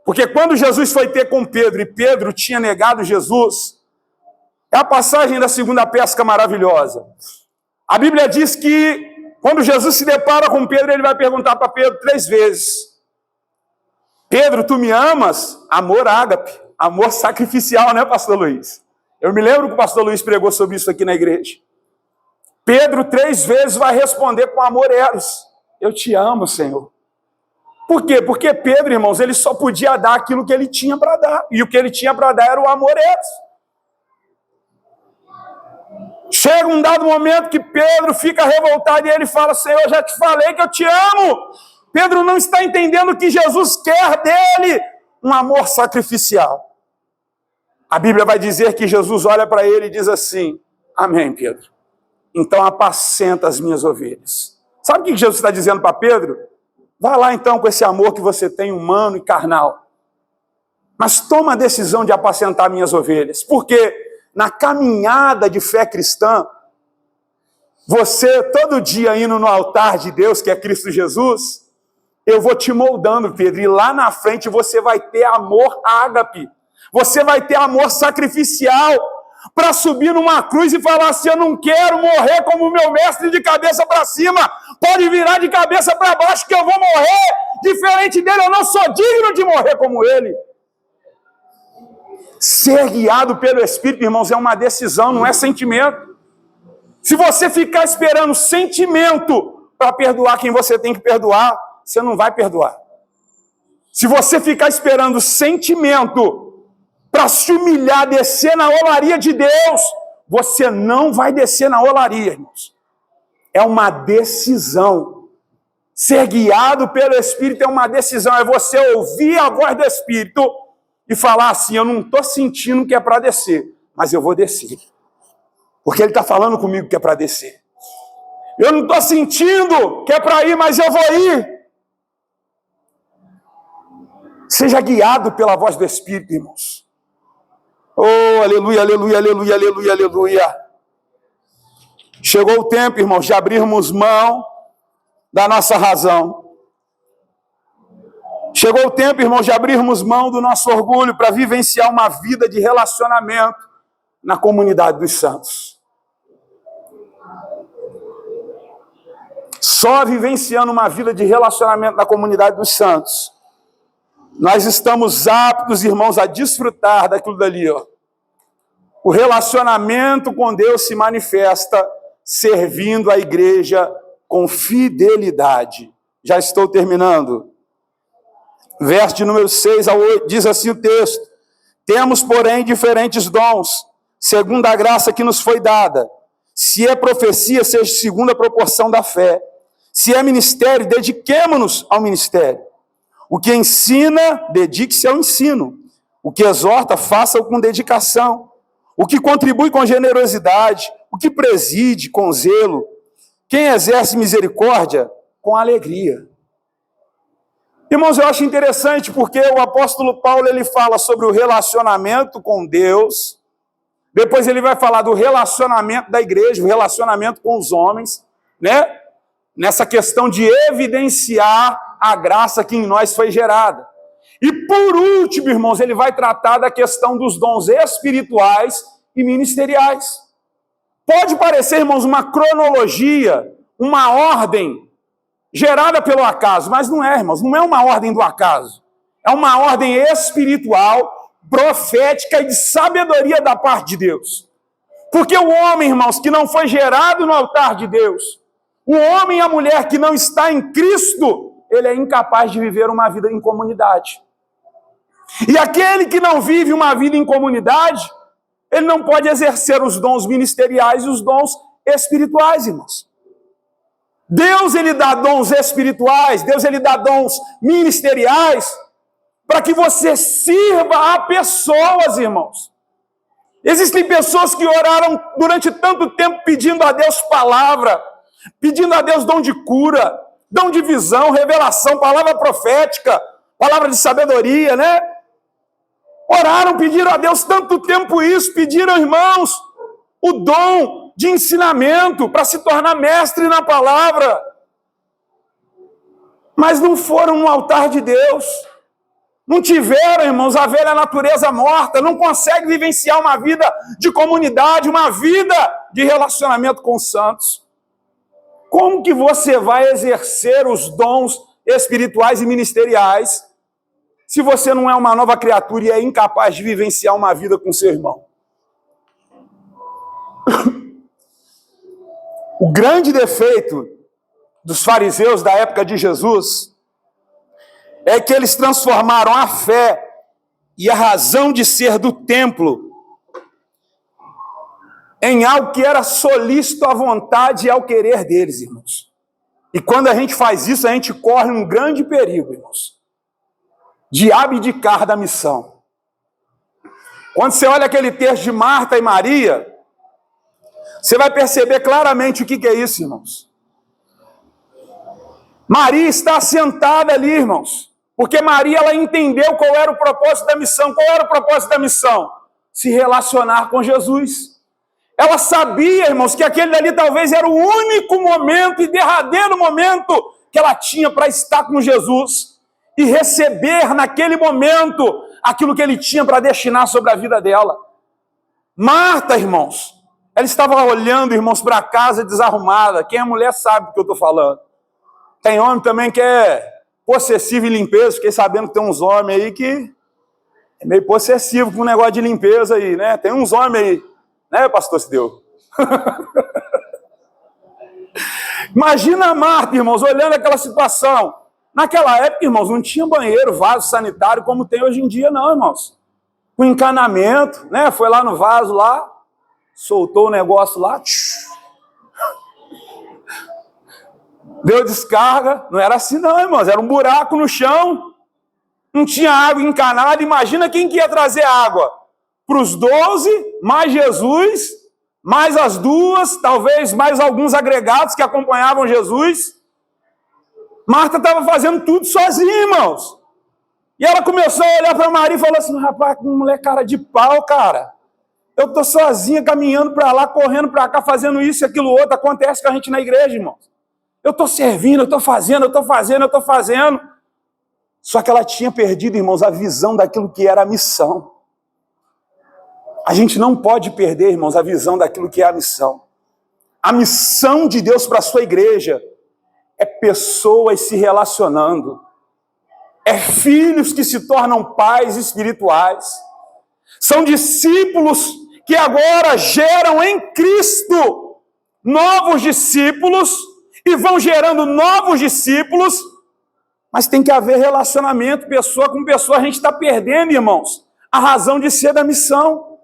Porque quando Jesus foi ter com Pedro, e Pedro tinha negado Jesus, é a passagem da segunda pesca maravilhosa. A Bíblia diz que quando Jesus se depara com Pedro, ele vai perguntar para Pedro 3 vezes. Pedro, tu me amas? Amor ágape, amor sacrificial, né, pastor Luiz? Eu me lembro que o pastor Luiz pregou sobre isso aqui na igreja. Pedro 3 vezes vai responder com amor eros. Eu te amo, Senhor. Por quê? Porque Pedro, irmãos, ele só podia dar aquilo que ele tinha para dar. E o que ele tinha para dar era o amor eros. Chega um dado momento que Pedro fica revoltado e ele fala, Senhor, eu já te falei que eu te amo. Pedro não está entendendo que Jesus quer dele um amor sacrificial. A Bíblia vai dizer que Jesus olha para ele e diz assim, amém, Pedro. Então apacenta as minhas ovelhas. Sabe o que Jesus está dizendo para Pedro? Vai lá então com esse amor que você tem humano e carnal. Mas toma a decisão de apacentar minhas ovelhas. Porque na caminhada de fé cristã, você todo dia indo no altar de Deus, que é Cristo Jesus, eu vou te moldando, Pedro. E lá na frente você vai ter amor ágape. Você vai ter amor sacrificial para subir numa cruz e falar assim, eu não quero morrer como o meu mestre de cabeça para cima, pode virar de cabeça para baixo que eu vou morrer diferente dele, eu não sou digno de morrer como ele. Ser guiado pelo Espírito, irmãos, é uma decisão, não é sentimento. Se você ficar esperando sentimento para perdoar quem você tem que perdoar, você não vai perdoar. Se você ficar esperando sentimento para se humilhar, descer na olaria de Deus, você não vai descer na olaria, irmãos. É uma decisão. Ser guiado pelo Espírito é uma decisão, é você ouvir a voz do Espírito e falar assim, eu não estou sentindo que é para descer, mas eu vou descer. Porque ele está falando comigo que é para descer. Eu não estou sentindo que é para ir, mas eu vou ir. Seja guiado pela voz do Espírito, irmãos. Oh, aleluia, aleluia, aleluia, aleluia, aleluia. Chegou o tempo, irmãos, de abrirmos mão da nossa razão. Chegou o tempo, irmãos, de abrirmos mão do nosso orgulho para vivenciar uma vida de relacionamento na comunidade dos santos. Só vivenciando uma vida de relacionamento na comunidade dos santos, nós estamos aptos, irmãos, a desfrutar daquilo dali, ó. O relacionamento com Deus se manifesta servindo a igreja com fidelidade. Já estou terminando. Verso de número 6 a 8, diz assim o texto: temos, porém, diferentes dons, segundo a graça que nos foi dada. Se é profecia, seja segundo a proporção da fé. Se é ministério, dediquemo-nos ao ministério. O que ensina, dedique-se ao ensino. O que exorta, faça-o com dedicação. O que contribui com generosidade. O que preside com zelo. Quem exerce misericórdia, com alegria. Irmãos, eu acho interessante porque o apóstolo Paulo ele fala sobre o relacionamento com Deus. Depois ele vai falar do relacionamento da igreja, o relacionamento com os homens, né? Nessa questão de evidenciar a graça que em nós foi gerada. E por último, irmãos, ele vai tratar da questão dos dons espirituais e ministeriais. Pode parecer, irmãos, uma cronologia, uma ordem gerada pelo acaso, mas não é, irmãos, não é uma ordem do acaso. É uma ordem espiritual, profética e de sabedoria da parte de Deus. Porque o homem, irmãos, que não foi gerado no altar de Deus, o homem e a mulher que não está em Cristo, ele é incapaz de viver uma vida em comunidade. E aquele que não vive uma vida em comunidade, ele não pode exercer os dons ministeriais e os dons espirituais, irmãos. Deus, ele dá dons espirituais, Deus, ele dá dons ministeriais, para que você sirva a pessoas, irmãos. Existem pessoas que oraram durante tanto tempo pedindo a Deus palavra, pedindo a Deus dom de cura, dom de visão, revelação, palavra profética, palavra de sabedoria, né? Oraram, pediram a Deus tanto tempo isso, pediram, irmãos, o dom de ensinamento para se tornar mestre na palavra. Mas não foram no altar de Deus. Não tiveram, irmãos, a velha natureza morta, não conseguem vivenciar uma vida de comunidade, uma vida de relacionamento com os santos. Como que você vai exercer os dons espirituais e ministeriais se você não é uma nova criatura e é incapaz de vivenciar uma vida com seu irmão? O grande defeito dos fariseus da época de Jesus é que eles transformaram a fé e a razão de ser do templo em algo que era solícito à vontade e ao querer deles, irmãos. E quando a gente faz isso, a gente corre um grande perigo, irmãos, de abdicar da missão. Quando você olha aquele texto de Marta e Maria, você vai perceber claramente o que é isso, irmãos. Maria está sentada ali, irmãos, porque Maria ela entendeu qual era o propósito da missão. Qual era o propósito da missão? Se relacionar com Jesus. Ela sabia, irmãos, que aquele ali talvez era o único momento e derradeiro momento que ela tinha para estar com Jesus e receber naquele momento aquilo que ele tinha para destinar sobre a vida dela. Marta, irmãos, ela estava olhando, irmãos, para a casa desarrumada. Quem é mulher sabe do que eu estou falando. Tem homem também que é possessivo em limpeza. Fiquei sabendo que tem uns homens aí que é meio possessivo com o negócio de limpeza aí, né? Tem uns homens aí, né, pastor Cideu? Imagina a Marta, irmãos, olhando aquela situação. Naquela época, irmãos, não tinha banheiro, vaso sanitário como tem hoje em dia, não, irmãos. Com encanamento, né? Foi lá no vaso lá, soltou o negócio lá. Deu descarga, não era assim não, irmãos, era um buraco no chão, não tinha água encanada. Imagina quem que ia trazer água para os 12, mais Jesus, mais as duas, talvez mais alguns agregados que acompanhavam Jesus. Marta estava fazendo tudo sozinha, irmãos. E ela começou a olhar para Maria e falou assim: rapaz, que mulher cara de pau, cara. Eu estou sozinha, caminhando para lá, correndo para cá, fazendo isso e aquilo outro. Acontece com a gente na igreja, irmãos. Eu estou servindo, eu estou fazendo. Só que ela tinha perdido, irmãos, a visão daquilo que era a missão. A gente não pode perder, irmãos, a visão daquilo que é a missão. A missão de Deus para a sua igreja é pessoas se relacionando. É filhos que se tornam pais espirituais. São discípulos que agora geram em Cristo novos discípulos e vão gerando novos discípulos, mas tem que haver relacionamento, pessoa com pessoa. A gente está perdendo, irmãos, a razão de ser da missão.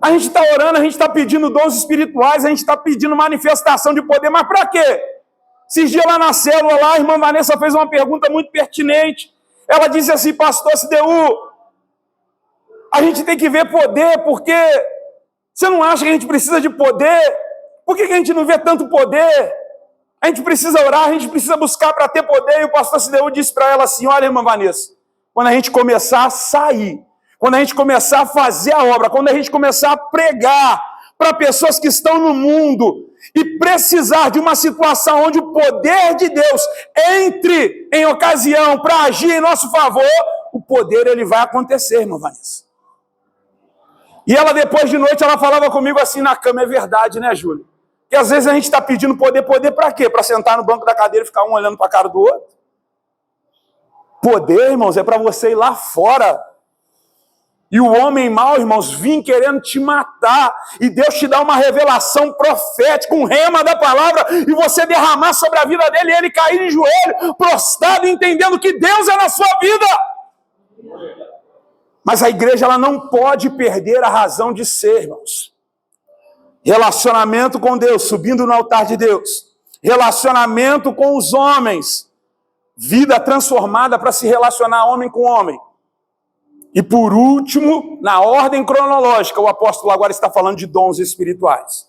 A gente está orando, a gente está pedindo dons espirituais, a gente está pedindo manifestação de poder, mas para quê? Esses dias lá na célula, lá, a irmã Vanessa fez uma pergunta muito pertinente. Ela disse assim: pastor CDU, a gente tem que ver poder, porque você não acha que a gente precisa de poder? Por que a gente não vê tanto poder? A gente precisa orar, a gente precisa buscar para ter poder. E o pastor CDU disse para ela assim: olha, irmã Vanessa, quando a gente começar a sair, quando a gente começar a fazer a obra, quando a gente começar a pregar para pessoas que estão no mundo e precisar de uma situação onde o poder de Deus entre em ocasião para agir em nosso favor, o poder ele vai acontecer, irmã Vanessa. E ela, depois de noite, ela falava comigo assim na cama: é verdade, né, Júlio? Que às vezes a gente está pedindo poder para quê? Para sentar no banco da cadeira e ficar um olhando para a cara do outro? Poder, irmãos, é para você ir lá fora. E o homem mau, irmãos, vir querendo te matar, e Deus te dá uma revelação profética, um rema da palavra, e você derramar sobre a vida dele, e ele cair de joelho, prostrado, entendendo que Deus é na sua vida. Mas a igreja, ela não pode perder a razão de ser, irmãos. Relacionamento com Deus, subindo no altar de Deus. Relacionamento com os homens. Vida transformada para se relacionar homem com homem. E por último, na ordem cronológica, o apóstolo agora está falando de dons espirituais.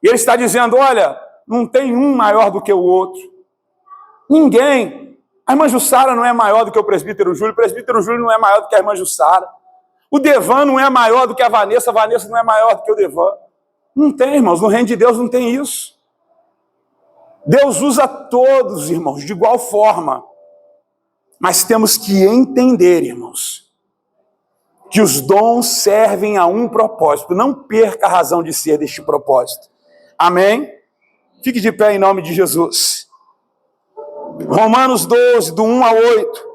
E ele está dizendo: olha, não tem um maior do que o outro. Ninguém. A irmã Jussara não é maior do que o presbítero Júlio não é maior do que a irmã Jussara. O Devan não é maior do que a Vanessa não é maior do que o Devan. Não tem, irmãos, no reino de Deus não tem isso. Deus usa todos, irmãos, de igual forma. Mas temos que entender, irmãos, que os dons servem a um propósito. Não perca a razão de ser deste propósito. Amém? Fique de pé em nome de Jesus. Romanos 12, do 1 a 8,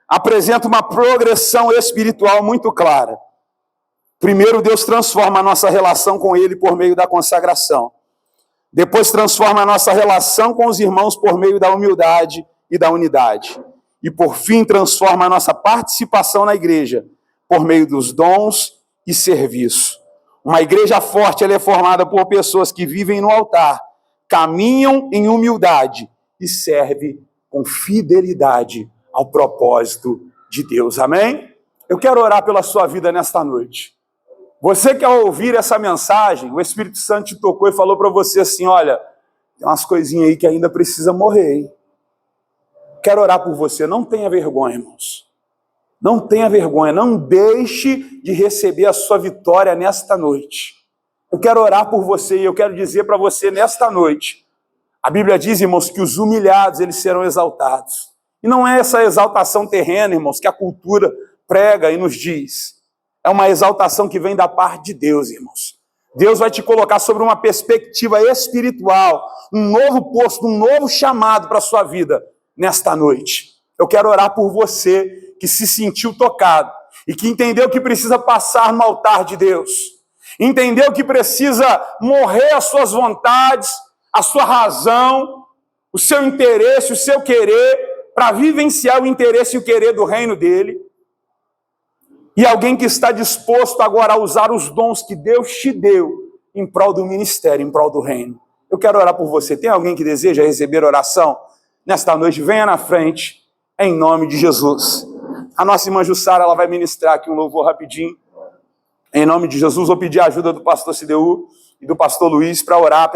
apresenta uma progressão espiritual muito clara. Primeiro, Deus transforma a nossa relação com Ele por meio da consagração. Depois transforma a nossa relação com os irmãos por meio da humildade e da unidade. E por fim, transforma a nossa participação na igreja por meio dos dons e serviço. Uma igreja forte, ela é formada por pessoas que vivem no altar, caminham em humildade e servem com fidelidade ao propósito de Deus. Amém? Eu quero orar pela sua vida nesta noite. Você que ao ouvir essa mensagem, o Espírito Santo te tocou e falou para você assim: olha, tem umas coisinhas aí que ainda precisa morrer, hein? Quero orar por você. Não tenha vergonha, irmãos. Não tenha vergonha. Não deixe de receber a sua vitória nesta noite. Eu quero orar por você e eu quero dizer para você nesta noite. A Bíblia diz, irmãos, que os humilhados, eles serão exaltados. E não é essa exaltação terrena, irmãos, que a cultura prega e nos diz. É uma exaltação que vem da parte de Deus, irmãos. Deus vai te colocar sobre uma perspectiva espiritual, um novo posto, um novo chamado para a sua vida nesta noite. Eu quero orar por você que se sentiu tocado e que entendeu que precisa passar no altar de Deus. Entendeu que precisa morrer as suas vontades, a sua razão, o seu interesse, o seu querer, para vivenciar o interesse e o querer do reino dele. E alguém que está disposto agora a usar os dons que Deus te deu em prol do ministério, em prol do reino. Eu quero orar por você. Tem alguém que deseja receber oração? Nesta noite, venha na frente, em nome de Jesus. A nossa irmã Jussara, ela vai ministrar aqui um louvor rapidinho. Em nome de Jesus, vou pedir a ajuda do pastor Cideu e do pastor Luiz para orar pela